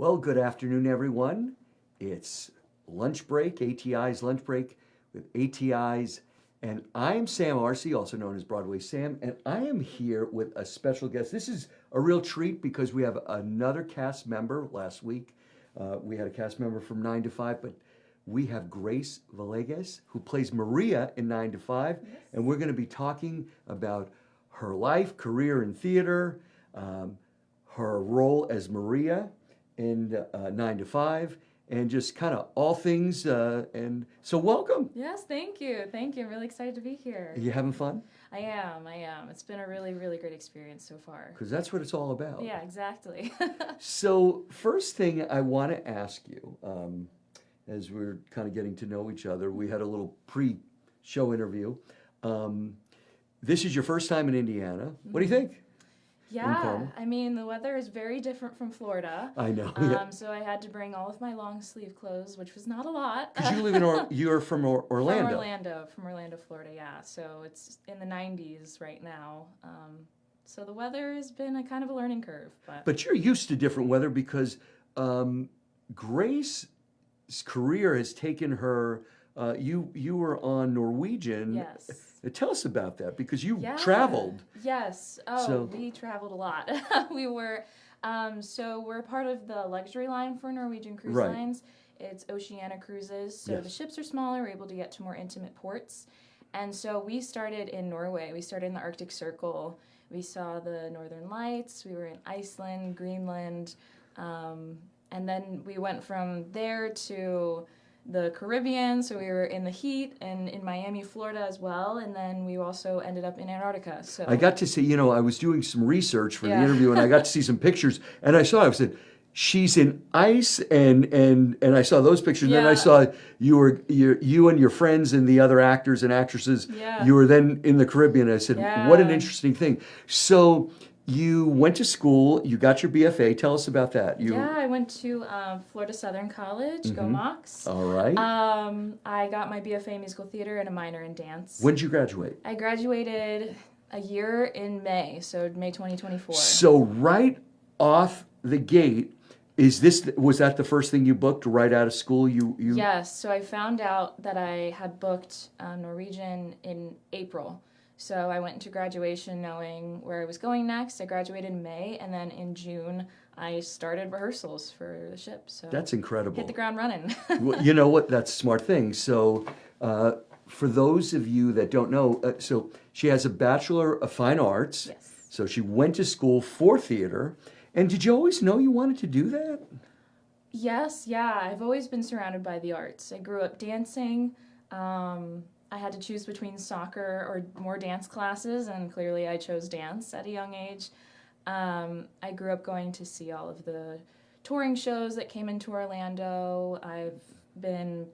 Well, good afternoon, everyone. It's lunch break, ATI's lunch break with ATI's, and I'm Sam Arce, also known as Broadway Sam, and I am here with a special guest. This is a real treat because we have another cast member. Last week, we had a cast member from 9 to 5, but we have Grace Villegas, who plays Maria in 9 to 5, and we're going to be talking about her life, career in theater, her role as Maria in 9 to 5, and just kind of all things. And so welcome. Yes, thank you. Thank you. I'm really excited to be here. Are you having fun? I am. It's been a really, really great experience so far. Because that's what it's all about. Yeah, exactly. So first thing I want to ask you, as we're kind of getting to know each other, we had a little pre-show interview. This is your first time in Indiana. What do you think? Yeah, I mean, the weather is very different from Florida. I know. So I had to bring all of my long sleeve clothes, which was not a lot. Because you live in you're from Orlando. From Orlando, Florida, yeah. So it's in the 90s right now. So the weather has been a kind of a learning curve. But you're used to different weather because Grace's career has taken her. You were on Norwegian. Yes. Tell us about that because you traveled. Yes. We traveled a lot. We were, so we're part of the luxury line for Norwegian Cruise Lines. It's Oceania Cruises. So the ships are smaller. We're able to get to more intimate ports. And so we started in Norway. We started in the Arctic Circle. We saw the Northern Lights. We were in Iceland, Greenland. And then we went from there to the Caribbean, so we were in the heat, and in Miami, Florida as well, and then we also ended up in Antarctica. So I got to see, I was doing some research for the interview, and I got to see some pictures, and I said, she's in ice, and I saw those pictures, and then I saw you and your friends and the other actors and actresses, you were then in the Caribbean. I said, what an interesting thing. So you went to school, you got your BFA. Tell us about that. I went to Florida Southern College, Go Mocs. All right. I got my BFA in musical theater and a minor in dance. When did you graduate? I graduated a year in May, so May 2024. So right off the gate, was that the first thing you booked right out of school? Yes, so I found out that I had booked Norwegian in April. So I went into graduation knowing where I was going next. I graduated in May, and then in June, I started rehearsals for the ship. So that's incredible. Hit the ground running. Well, you know what? That's a smart thing. So for those of you that don't know, so she has a Bachelor of Fine Arts. Yes. So she went to school for theater. And did you always know you wanted to do that? Yes, yeah. I've always been surrounded by the arts. I grew up dancing. I had to choose between soccer or more dance classes, and clearly I chose dance at a young age. I grew up going to see all of the touring shows that came into Orlando. I've been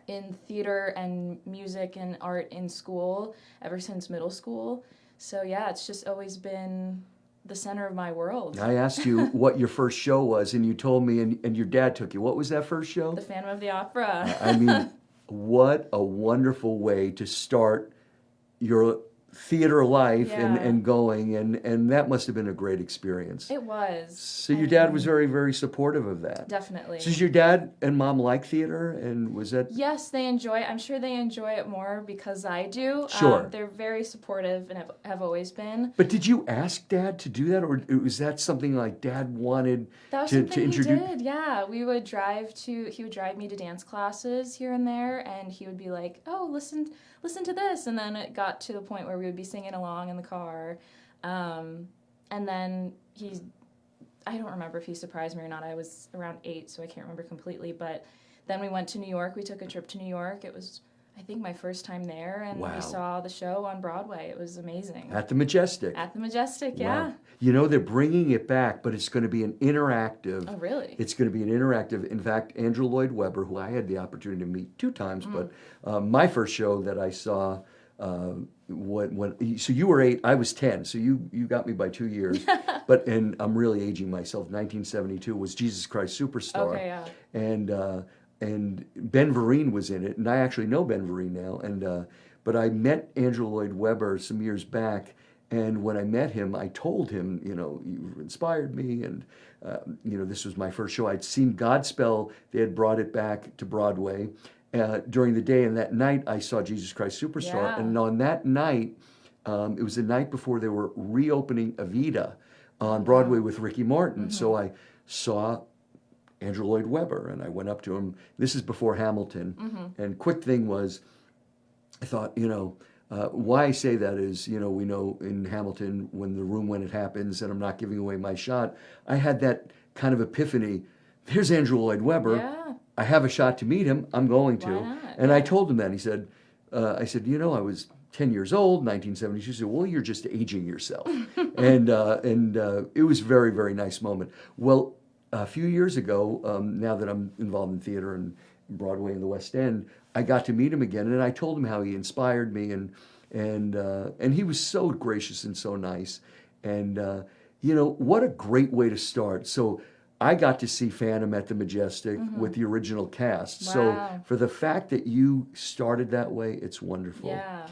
in theater and music and art in school ever since middle school. So yeah, it's just always been the center of my world. I asked you what your first show was, and you told me, and your dad took you. What was that first show? The Phantom of the Opera. I mean, what a wonderful way to start your theater life and going, and that must have been a great experience. It was. So your dad was very, very supportive of that. Definitely. So does your dad and mom like theater, and was that? Yes, they enjoy it. I'm sure they enjoy it more because I do. Sure. They're very supportive and have always been. But did you ask Dad to do that, or was that something like Dad wanted that was to introduce? He did, yeah. He would drive me to dance classes here and there, and he would be like, "Oh, listen to this," and then it got to the point where we would be singing along in the car, and then I don't remember if he surprised me or not. I was around 8, so I can't remember completely, but then we went to New York. We took a trip to New York. It was, I think, my first time there, and we saw the show on Broadway. It was amazing. At the Majestic. At the Majestic, yeah. Wow. They're bringing it back, but it's going to be an interactive. Oh, really? It's going to be an interactive. In fact, Andrew Lloyd Webber, who I had the opportunity to meet 2 times, but my first show that I saw, so you were 8, I was 10, so you got me by 2 years. And I'm really aging myself. 1972 was Jesus Christ Superstar. Okay, yeah. And Ben Vereen was in it, and I actually know Ben Vereen now. But I met Andrew Lloyd Webber some years back, And when I met him, I told him, you inspired me, and this was my first show. I'd seen Godspell; they had brought it back to Broadway during the day, and that night I saw Jesus Christ Superstar. Yeah. And on that night, it was the night before they were reopening Evita on Broadway with Ricky Martin. So I saw Andrew Lloyd Webber, and I went up to him. This is before Hamilton, and quick thing was, I thought, why I say that is, we know in Hamilton when the room when it happens, and I'm not giving away my shot, I had that kind of epiphany. There's Andrew Lloyd Webber. Yeah. I have a shot to meet him. I'm going to. Why not? And I told him that. He said, I said, I was 10 years old, 1972. He said, well, you're just aging yourself. and it was a very, very nice moment. Well, a few years ago, now that I'm involved in theater and Broadway and the West End, I got to meet him again, and I told him how he inspired me, and he was so gracious and so nice. And what a great way to start. So I got to see Phantom at the Majestic with the original cast. Wow. So for the fact that you started that way, it's wonderful. Yeah.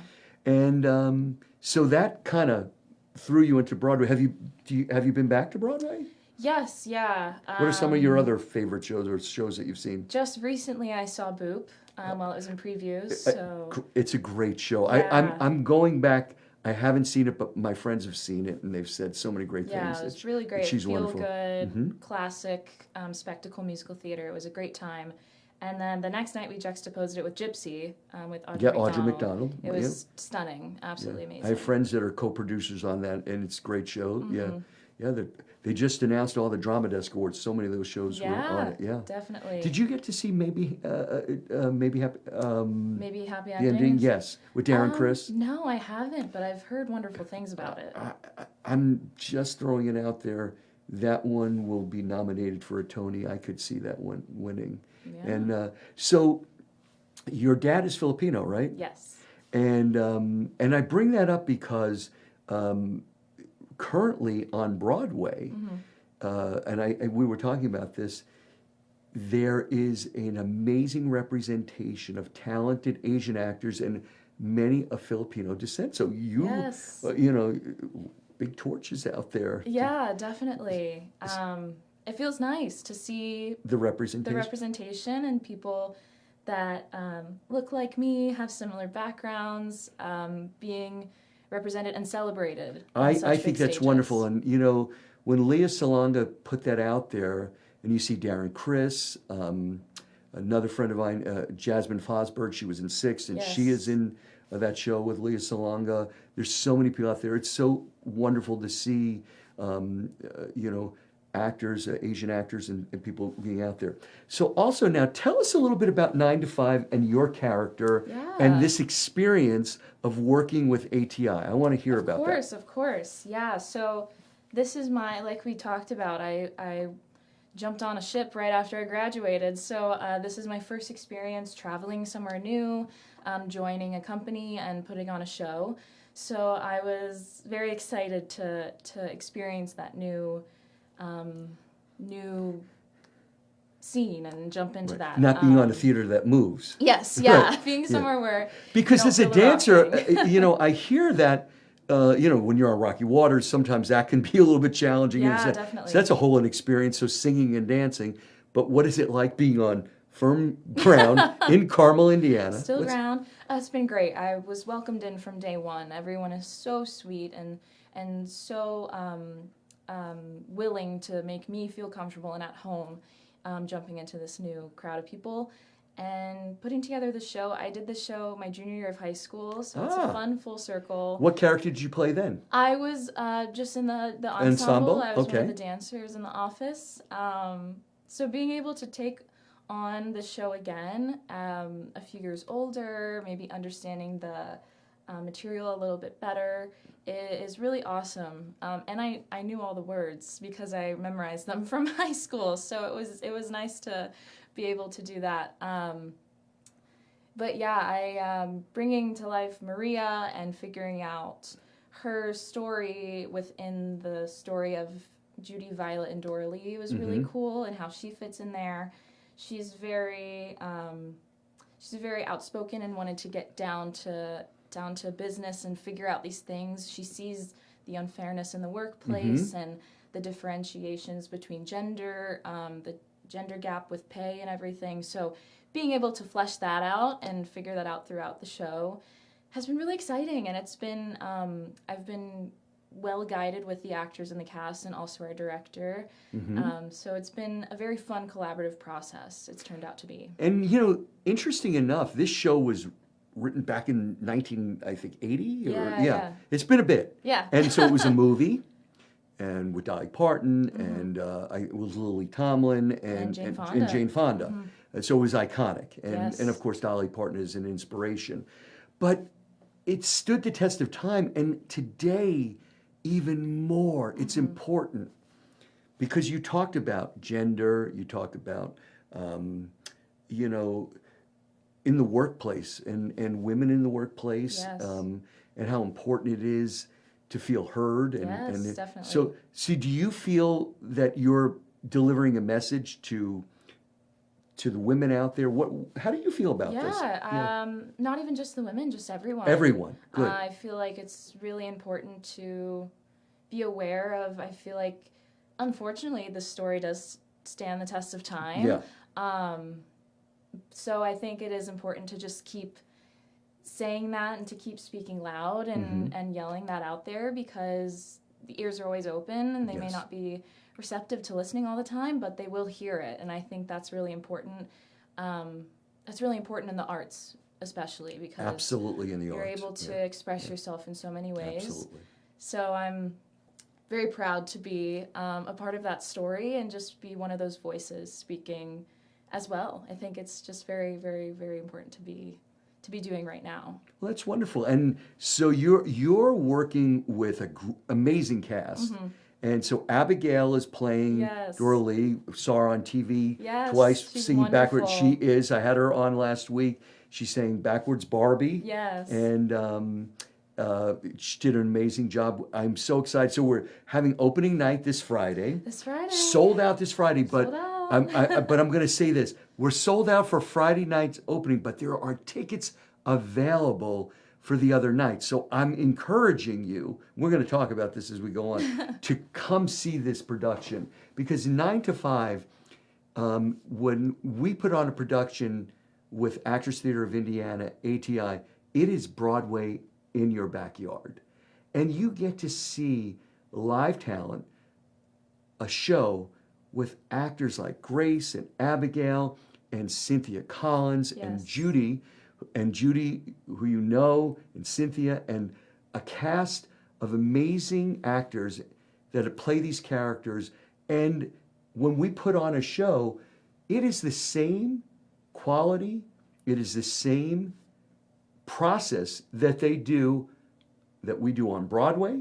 And so that kind of threw you into Broadway. Have you been back to Broadway? Yes, yeah. What are some of your other favorite shows or shows that you've seen? Just recently I saw Boop while it was in previews. So It's a great show. Yeah. I'm going back. I haven't seen it, but my friends have seen it, and they've said so many great yeah, things. it's really great. She's Feel wonderful. good, classic spectacle musical theater. It was a great time. And then the next night we juxtaposed it with Gypsy with Audrey McDonald. Audrey McDonald. It was stunning, absolutely amazing. I have friends that are co-producers on that, and it's a great show. Yeah. They just announced all the Drama Desk Awards. So many of those shows were on it. Yeah, definitely. Did you get to see maybe happy Happy the Endings? ending? Yes, with Darren Criss. No, I haven't, but I've heard wonderful things about it. I'm just throwing it out there. That one will be nominated for a Tony. I could see that one winning. Yeah. And so, your dad is Filipino, right? Yes. And I bring that up because currently on Broadway, and we were talking about this, there is an amazing representation of talented Asian actors and many of Filipino descent. So Yes. Big torches out there. Yeah, definitely. It feels nice to see The representation. and people that look like me, have similar backgrounds, being represented and celebrated. I such think big that's stages. wonderful. And, when Leah Salonga put that out there, and you see Darren Criss, another friend of mine, Jasmine Fosberg, she was in 6, and she Yes. is in that show with Leah Salonga. There's so many people out there. It's so wonderful to see, actors, Asian actors, and people being out there. So also now, tell us a little bit about 9 to 5 and your character and this experience of working with ATI. I want to hear about that. Of course. Yeah, so this is like we talked about, I jumped on a ship right after I graduated. So this is my first experience traveling somewhere new, joining a company and putting on a show. So I was very excited to experience that new scene and jump into that. Not being on a theater that moves. Yes, yeah, Right. being somewhere where Because you as a don't feel the dancer, rocking. I hear that, when you're on rocky waters, sometimes that can be a little bit challenging. Yeah, So definitely. that's a whole other experience, so singing and dancing. But what is it like being on firm ground in Carmel, Indiana? Still ground. It's been great. I was welcomed in from day one. Everyone is so sweet and so willing to make me feel comfortable and at home, jumping into this new crowd of people and putting together the show. I did the show my junior year of high school, so it's a fun full circle. What character did you play then? I was just in the ensemble. Ensemble? I was one Okay. of the dancers in the office. So being able to take on the show again, a few years older, maybe understanding the material a little bit better, is really awesome. And I knew all the words because I memorized them from high school, so it was nice to be able to do that. But yeah, I bringing to life Maria and figuring out her story within the story of Judy, Violet, and Dora Lee was really cool, and how she fits in there. She's very outspoken and wanted to get down to business and figure out these things. She sees the unfairness in the workplace and the differentiations between gender, the gender gap with pay and everything. So being able to flesh that out and figure that out throughout the show has been really exciting. And it's been, I've been well guided with the actors and the cast and also our director. So it's been a very fun collaborative process, it's turned out to be. And, you know, interesting enough, this show was written back in 1980? Yeah. It's been a bit. Yeah. And so it was a movie. And with Dolly Parton, and it was Lily Tomlin, and Jane Fonda. And so it was iconic. And of course, Dolly Parton is an inspiration. But it stood the test of time, and today, even more, it's important. Because you talked about gender, you talked about, you know, in the workplace, and women in the workplace, and how important it is to feel heard. And definitely. So do you feel that you're delivering a message to the women out there? How do you feel about this? Not even just the women, just everyone. Everyone, good. I feel like it's really important to be aware of, I feel like, unfortunately, the story does stand the test of time. So I think it is important to just keep saying that and to keep speaking loud and yelling that out there, because the ears are always open and they may not be receptive to listening all the time, but they will hear it. And I think that's really important. That's really important in the arts, especially, because absolutely in the you're arts. able to express yourself in so many ways. Absolutely. So I'm very proud to be a part of that story and just be one of those voices speaking as well. I think it's just very, very, very important to be doing right now. Well, that's wonderful. And so you're working with an amazing cast. And so Abigail is playing Dora Lee. Saw her on TV twice singing backwards. She is. I had her on last week. She sang backwards Barbie. And she did an amazing job. I'm so excited. So we're having opening night this Friday. Sold out this Friday, but I'm going to say this. We're sold out for Friday night's opening, but there are tickets available for the other nights. So I'm encouraging you, we're going to talk about this as we go on, to come see this production. Because 9 to 5, when we put on a production with Actors Theater of Indiana, ATI, it is Broadway in your backyard. And you get to see live talent, a show with actors like Grace and Abigail and Cynthia Collins and Judy, who you know, and Cynthia, and a cast of amazing actors that play these characters. And when we put on a show, it is the same quality, it is the same process that we do on Broadway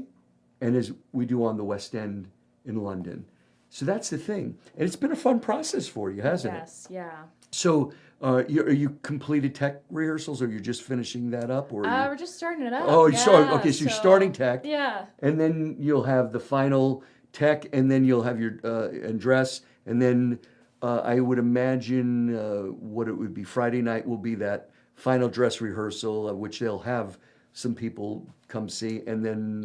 and as we do on the West End in London. So that's the thing. And it's been a fun process for you, hasn't it? Yes, yeah. So are you completed tech rehearsals, or you're just finishing that up? Or we're just starting it up. Oh, okay, so you're starting tech. Yeah. And then you'll have the final tech, and then you'll have your and dress, and then I would imagine what it would be Friday night will be that final dress rehearsal, which they'll have some people come see, and then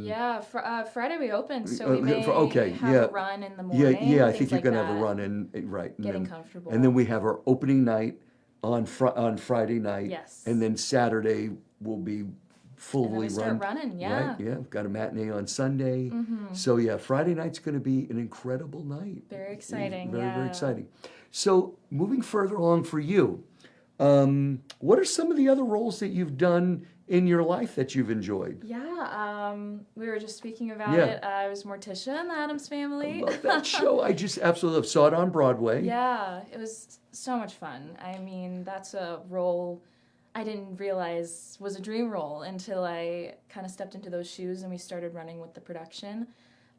Friday we open, so we may have a run in the morning. I think you're gonna have a run in right. Getting comfortable. And then we have our opening night on Friday night. Yes. And then Saturday will be fully start running. Right. Yeah. Got a matinee on Sunday. So Friday night's going to be an incredible night. Very exciting. Very exciting. So moving further along for you, what are some of the other roles that you've done in your life that you've enjoyed? We were just speaking about it. I was Morticia in the Addams Family. I love that show. I just absolutely love. Saw it on Broadway. Yeah, it was so much fun. I mean, that's a role I didn't realize was a dream role until I kind of stepped into those shoes and we started running with the production.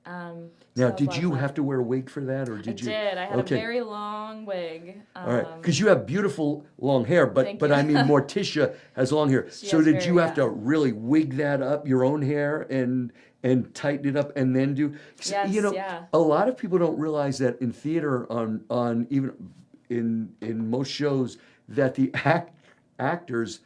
Now, did you have to wear a wig for that, or did you? I did. I had a very long wig. All right, because you have beautiful long hair, but I mean, Morticia has long hair. So did you have to really wig that up, your own hair, and tighten it up, and then do? Yes, you know, a lot of people don't realize that in theater, on even in most shows, that the actors,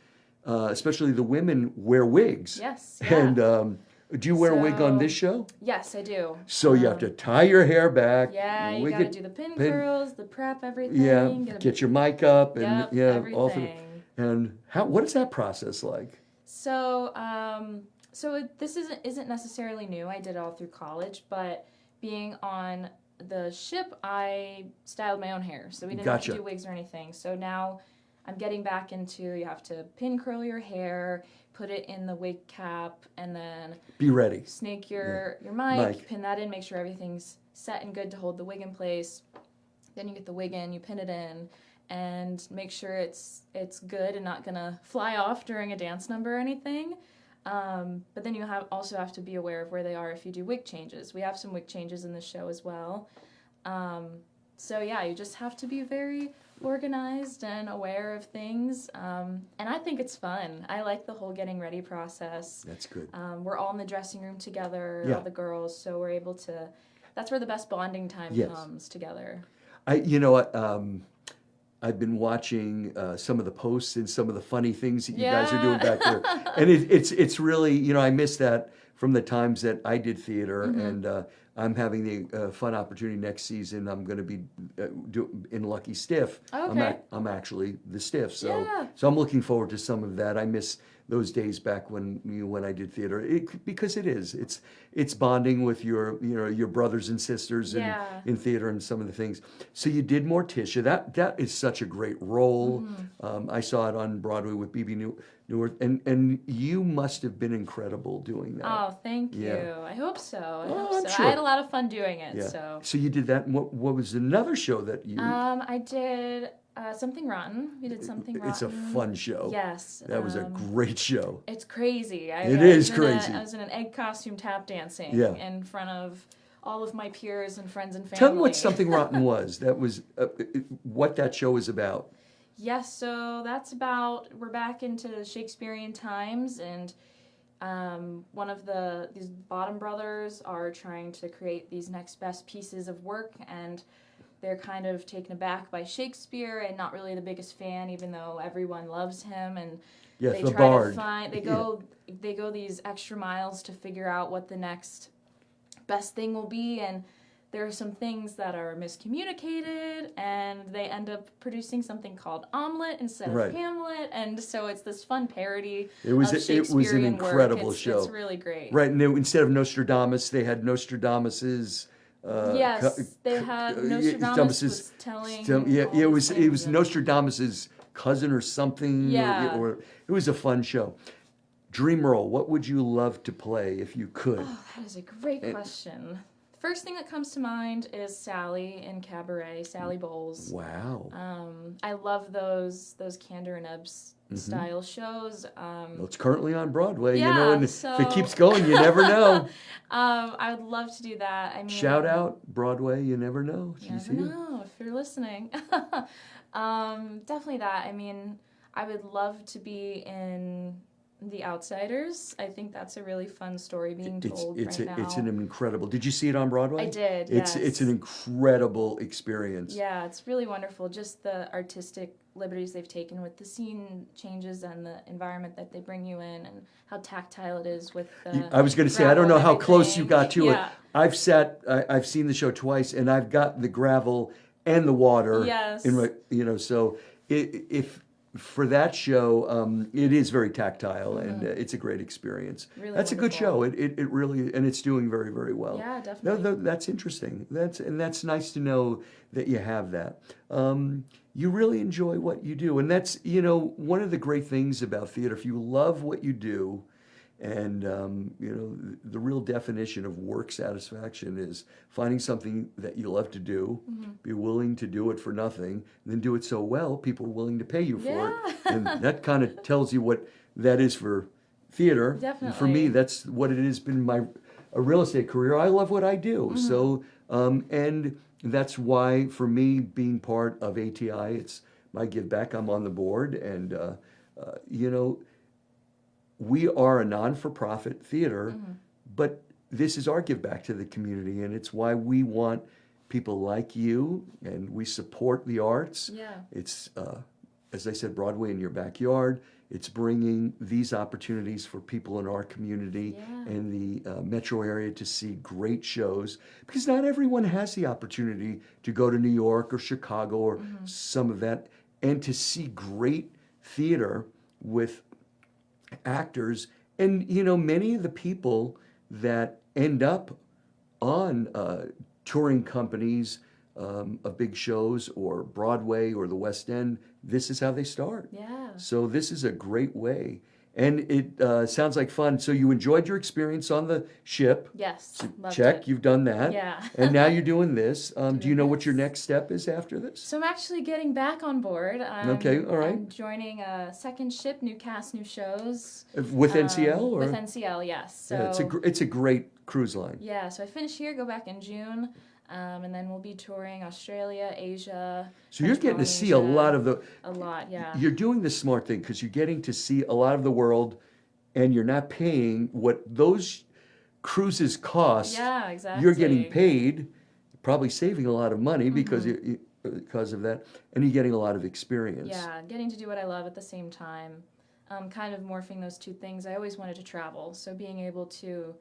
especially the women, wear wigs. Yes. Yeah. And Do you wear a wig on this show? Yes, I do. So you have to tie your hair back. Yeah, you got to do the pin curls, the prep, everything. Yeah, get your mic up, and everything. all through. And what is that process like? So, this isn't necessarily new. I did it all through college, but being on the ship, I styled my own hair, so we didn't have to do wigs or anything. So now I'm getting back into, you have to pin curl your hair, put it in the wig cap, and then be ready. Snake your mic, pin that in, make sure everything's set and good to hold the wig in place. Then you get the wig in, you pin it in, and make sure it's good and not gonna fly off during a dance number or anything. But then you also have to be aware of where they are if you do wig changes. We have some wig changes in the show as well. So yeah, you just have to be very organized and aware of things. And I think it's fun. I like the whole getting ready process. That's good. We're all in the dressing room together, all the girls, so we're able to, that's where the best bonding time comes together. I've been watching some of the posts and some of the funny things that you guys are doing back there. And it's really, I miss that from the times that I did theater. And I'm having the fun opportunity next season. I'm going to be in Lucky Stiff. Okay. I'm actually the Stiff. So I'm looking forward to some of that. I miss those days back when I did theater, because it's bonding with your brothers and sisters in theater and some of the things. So you did Morticia. That is such a great role. I saw it on Broadway with B.B. Newirth, and you must have been incredible doing that. Oh, thank you. I hope so. I'm sure. I had a lot of fun doing it. So you did that. And what was another show that you? I did. Something Rotten. We did Something Rotten. It's a fun show. Yes. That was a great show. It's crazy. It is crazy. I was in an egg costume tap dancing in front of all of my peers and friends and family. Tell me what Something Rotten was. That was what that show is about. Yes, so that's about, we're back into Shakespearean times, and one of these Bottom brothers are trying to create these next best pieces of work, and they're kind of taken aback by Shakespeare and not really the biggest fan, even though everyone loves him. And they the try bard. to find, they go these extra miles to figure out what the next best thing will be. And there are some things that are miscommunicated, and they end up producing something called Omelette instead of Hamlet. And so it's this fun parody of Shakespearean It was an incredible work. show. It's really great. Right, and instead of Nostradamus, they had Nostradamus's. Yes, they had Nostradamus was telling. It was Nostradamus's cousin or something. Or it was a fun show. Dream role. What would you love to play if you could? Oh, that is a great question. First thing that comes to mind is Sally in Cabaret, Sally Bowles. Wow. I love those Candor and Ebbs style shows. Well, it's currently on Broadway, and if it keeps going, you never know. I would love to do that. I mean, shout out Broadway, you never know. Never know if you're listening. Definitely that. I mean, I would love to be in The Outsiders. I think that's a really fun story being told right now. It's an incredible. Did you see it on Broadway? I did. Yes. It's an incredible experience. Yeah, it's really wonderful. Just the artistic liberties they've taken with the scene changes and the environment that they bring you in, and how tactile it is with the I was going to say, I don't know how close you got to it. I've seen the show twice, and I've got the gravel and the water. Yes. So if for that show, it is very tactile, and it's a great experience. Really that's wonderful. A good show. It really, and it's doing very, very well. Yeah, definitely. No, that's interesting. That's nice to know that you have that. You really enjoy what you do, and that's one of the great things about theater. If you love what you do, and the real definition of work satisfaction is finding something that you love to do, be willing to do it for nothing, and then do it so well people are willing to pay you for it. And that kind of tells you what that is for theater. Definitely. And for me, that's what it has been a real estate career. I love what I do. So and that's why for me being part of ATI, it's my give back. I'm on the board, and we are a non-for-profit theater, but this is our give back to the community, and it's why we want people like you, and we support the arts. Yeah. It's, as I said, Broadway in your backyard. It's bringing these opportunities for people in our community and the metro area to see great shows, because not everyone has the opportunity to go to New York or Chicago or some of that, and to see great theater with actors. And, you know, many of the people that end up on touring companies of big shows or Broadway or the West End, this is how they start. Yeah. So this is a great way. And it sounds like fun. So you enjoyed your experience on the ship. Yes. Loved Check, it. you've done that. Yeah. And now you're doing this. Do you know what your this. next step is after this? So I'm actually getting back on board. Okay, all right. I'm joining a second ship, new cast, new shows. With NCL? Or? With NCL, yes. So Yeah, it's a great cruise line. Yeah, so I finish here, go back in June, and then we'll be touring Australia, Asia. So you're getting to see a lot of the... A lot, yeah. You're doing the smart thing, because you're getting to see a lot of the world, and you're not paying what those cruises cost. Yeah, exactly. You're getting paid, probably saving a lot of money because of that, and you're getting a lot of experience. Yeah, getting to do what I love at the same time. Kind of morphing those two things. I always wanted to travel, so being able to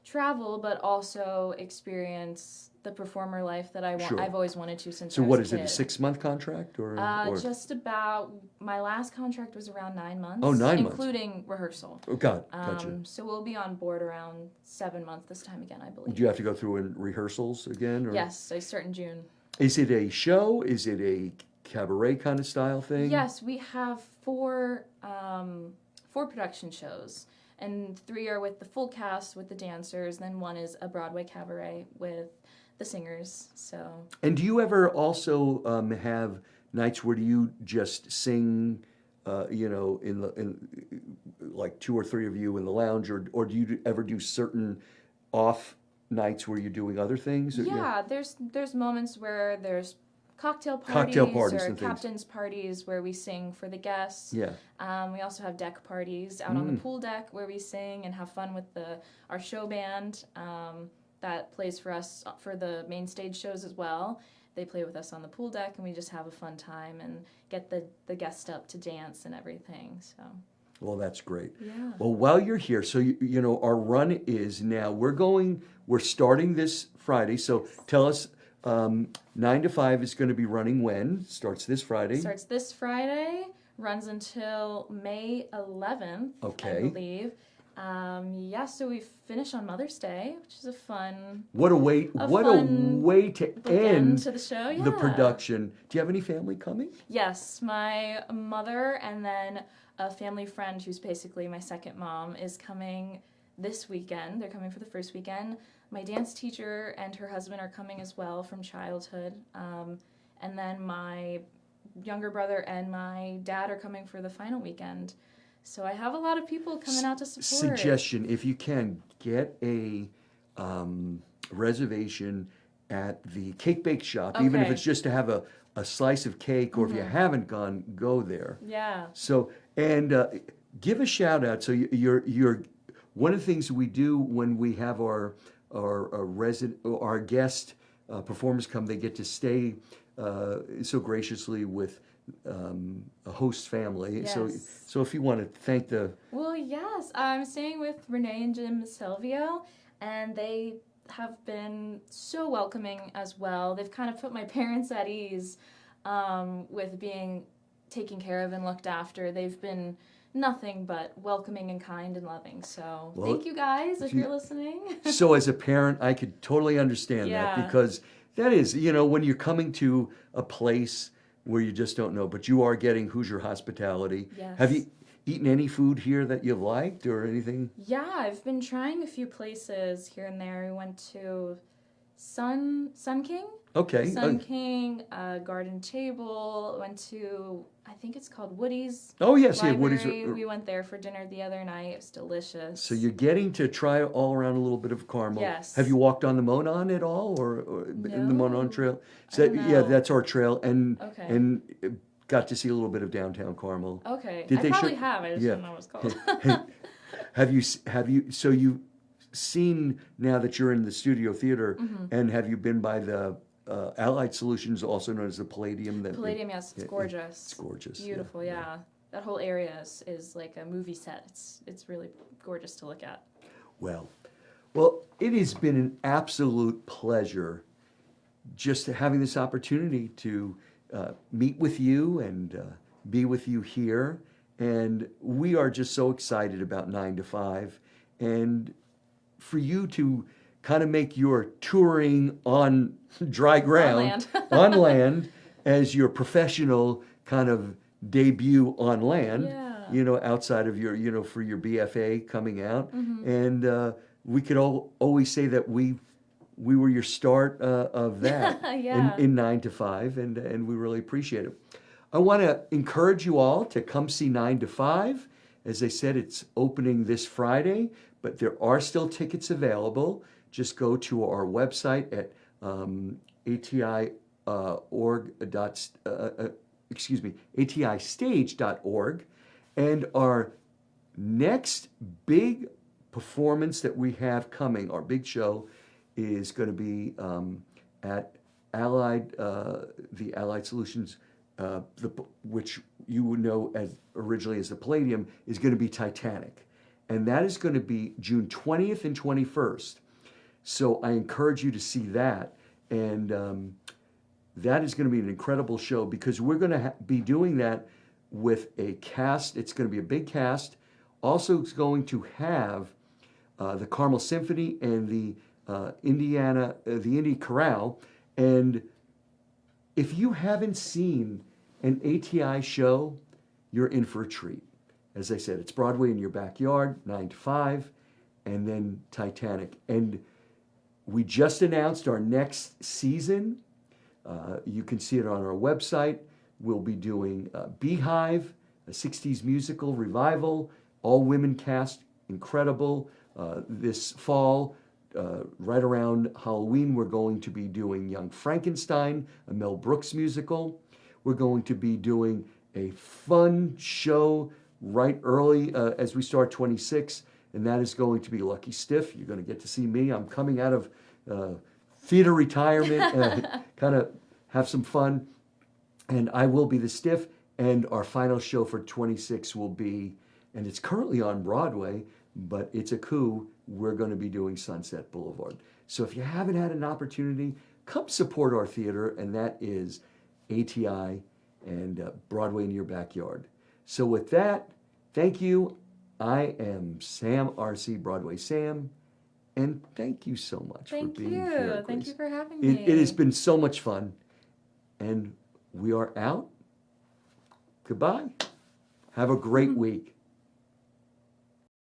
travel but also experience the performer life that I've always wanted to since So I was what a is it, a kid. 6-month contract? Or Just about, my last contract was around 9 months. Oh, 9 months. Including rehearsal. Oh, gotcha. So we'll be on board around 7 months this time again, I believe. Do you have to go through in rehearsals again? Or? Yes, I start in June. Is it a show? Is it a cabaret kind of style thing? Yes, we have four production shows, and 3 are with the full cast with the dancers. Then 1 is a Broadway cabaret with the singers. So. And do you ever also have nights where do you just sing? You know, in like 2 or 3 of you in the lounge, or do you ever do certain off nights where you're doing other things? Yeah, there's moments where there's cocktail parties or captain's parties where we sing for the guests. Yeah. We also have deck parties out on the pool deck where we sing and have fun with our show band that plays for us for the main stage shows as well. They play with us on the pool deck, and we just have a fun time and get the guests up to dance and everything. So. Well, that's great. Yeah. Well, while you're here, so you know, our run is now, we're starting this Friday. So tell us, 9 to 5 is going to be running when? Starts this Friday. Starts this Friday, runs until May 11th, I believe. So we finish on Mother's Day, which is a fun. What a way to end to the show. Yeah. The production. Do you have any family coming? Yes, my mother and then a family friend who's basically my second mom is coming this weekend. They're coming for the first weekend. My dance teacher and her husband are coming as well from childhood. And then my younger brother and my dad are coming for the final weekend. So I have a lot of people coming out to support. Suggestion, if you can, get a reservation at the Cake Bake Shop, even if it's just to have a slice of cake, or if you haven't gone, go there. Yeah. So, and give a shout out. So you're one of the things we do when we have our guest performers come, they get to stay so graciously with a host family. Yes. So if you want to thank the... Well, yes. I'm staying with Renee and Jim Silvio, and they have been so welcoming as well. They've kind of put my parents at ease with being taken care of and looked after. They've been nothing but welcoming and kind and loving. So thank you guys if you're listening. So as a parent, I could totally understand that, because that is, you know, when you're coming to a place where you just don't know, but you are getting Hoosier hospitality. Yes. Have you eaten any food here that you've liked or anything? Yeah, I've been trying a few places here and there. We went to Sun King. Okay. Sun King, Garden Table. Went to, I think it's called Woody's. Oh, yes, Library. yeah, Woody's. We went there for dinner the other night. It was delicious. So you're getting to try all around a little bit of Carmel. Yes. Have you walked on the Monon at all, or No. in the Monon Trail? So Yeah, that's our trail, and Okay. got to see a little bit of downtown Carmel. Okay. Did I they probably have. I just don't know what it's called. Have you? So you've seen, now that you're in the studio theater, and have you been by the Allied Solutions, also known as the Palladium? Palladium, yes. It's gorgeous. It's gorgeous. Beautiful, yeah. that whole area is like a movie set. It's really gorgeous to look at. Well, it has been an absolute pleasure just having this opportunity to meet with you and be with you here. And we are just so excited about 9 to 5. And for you to kind of make your touring on dry ground, on land, as your professional kind of debut on land, outside of your, for your BFA coming out. And we could always say that we were your start of that in 9 to 5, and we really appreciate it. I want to encourage you all to come see 9 to 5. As I said, it's opening this Friday, but there are still tickets available. Just go to our website at ATIstage.org, and our next big performance that we have coming, our big show, is going to be at the Allied Solutions, which you would know as originally as the Palladium, is going to be Titanic. And that is going to be June 20th and 21st. So I encourage you to see that. And that is going to be an incredible show, because we're going to be doing that with a cast. It's going to be a big cast. Also, it's going to have the Carmel Symphony and the Indy Chorale. And if you haven't seen an ATI show, you're in for a treat. As I said, it's Broadway in your backyard, 9 to 5, and then Titanic. And we just announced our next season. You can see it on our website. We'll be doing Beehive, a 60s musical revival, all-women cast, incredible. This fall, right around Halloween, we're going to be doing Young Frankenstein, a Mel Brooks musical. We're going to be doing a fun show right early as we start 26, and that is going to be Lucky Stiff. You're going to get to see me. I'm coming out of theater retirement, kind of have some fun, and I will be the Stiff. And our final show for 26 will be, and it's currently on Broadway, but it's a coup, we're going to be doing Sunset Boulevard. So if you haven't had an opportunity, come support our theater, and that is ATI and Broadway in your backyard. So with that, thank you. I am Sam Arce, Broadway Sam, and thank you so much for being here, Grace. Thank you for having me. It has been so much fun, and we are out. Goodbye. Have a great week.